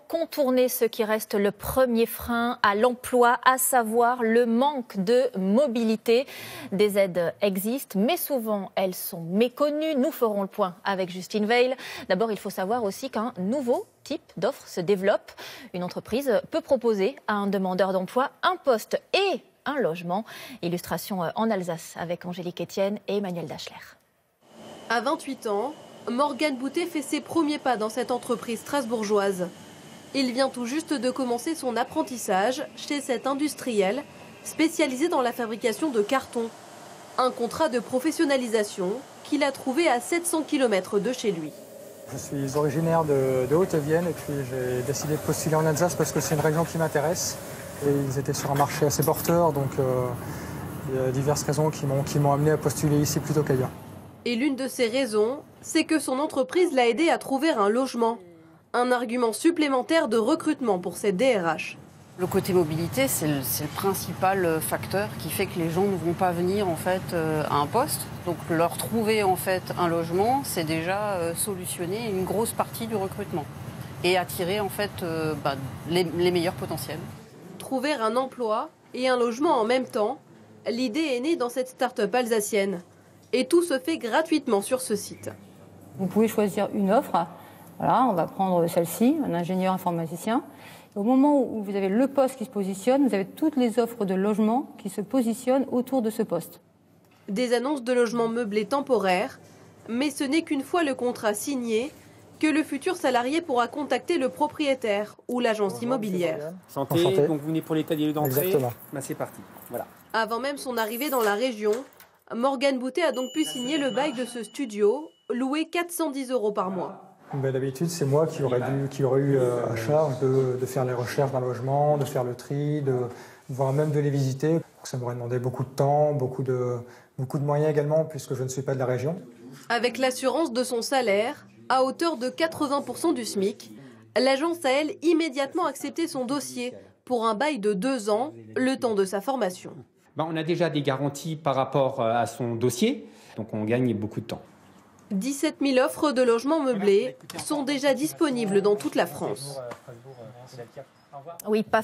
Contourner ce qui reste le premier frein à l'emploi, à savoir le manque de mobilité. Des aides existent, mais souvent elles sont méconnues. Nous ferons le point avec Justine Veil. D'abord, il faut savoir aussi qu'un nouveau type d'offre se développe. Une entreprise peut proposer à un demandeur d'emploi un poste et un logement. Illustration en Alsace avec Angélique Etienne et Emmanuel Dachler. À 28 ans, Morgane Boutet fait ses premiers pas dans cette entreprise strasbourgeoise. Il vient tout juste de commencer son apprentissage chez cet industriel spécialisé dans la fabrication de carton. Un contrat de professionnalisation qu'il a trouvé à 700 km de chez lui. Je suis originaire de Haute-Vienne et puis j'ai décidé de postuler en Alsace parce que c'est une région qui m'intéresse. Et ils étaient sur un marché assez porteur, donc il y a diverses raisons qui m'ont amené à postuler ici plutôt qu'ailleurs. Et l'une de ces raisons, c'est que son entreprise l'a aidé à trouver un logement. Un argument supplémentaire de recrutement pour cette DRH. Le côté mobilité, c'est le principal facteur qui fait que les gens ne vont pas venir en fait à un poste. Donc leur trouver en fait un logement, c'est déjà solutionner une grosse partie du recrutement et attirer en fait les meilleurs potentiels. Trouver un emploi et un logement en même temps, l'idée est née dans cette start-up alsacienne. Et tout se fait gratuitement sur ce site. Vous pouvez choisir une offre. Voilà, on va prendre celle-ci, un ingénieur informaticien. Et au moment où vous avez le poste qui se positionne, vous avez toutes les offres de logement qui se positionnent autour de ce poste. Des annonces de logements meublés temporaires, mais ce n'est qu'une fois le contrat signé que le futur salarié pourra contacter le propriétaire ou l'agence immobilière. Santé, donc vous venez pour l'état des lieux d'entrée. Exactement. C'est parti. Voilà. Avant même son arrivée dans la région, Morgane Boutet a donc pu signer le bail de ce studio, loué 410 € par mois. D'habitude, c'est moi qui aurais eu à charge de faire les recherches d'un logement, de faire le tri, voire même de les visiter. Ça m'aurait demandé beaucoup de temps, beaucoup de moyens également, puisque je ne suis pas de la région. Avec l'assurance de son salaire, à hauteur de 80% du SMIC, l'agence a, elle, immédiatement accepté son dossier pour un bail de 2 ans, le temps de sa formation. On a déjà des garanties par rapport à son dossier, donc on gagne beaucoup de temps. 17 000 offres de logements meublés sont déjà disponibles dans toute la France. Oui, pas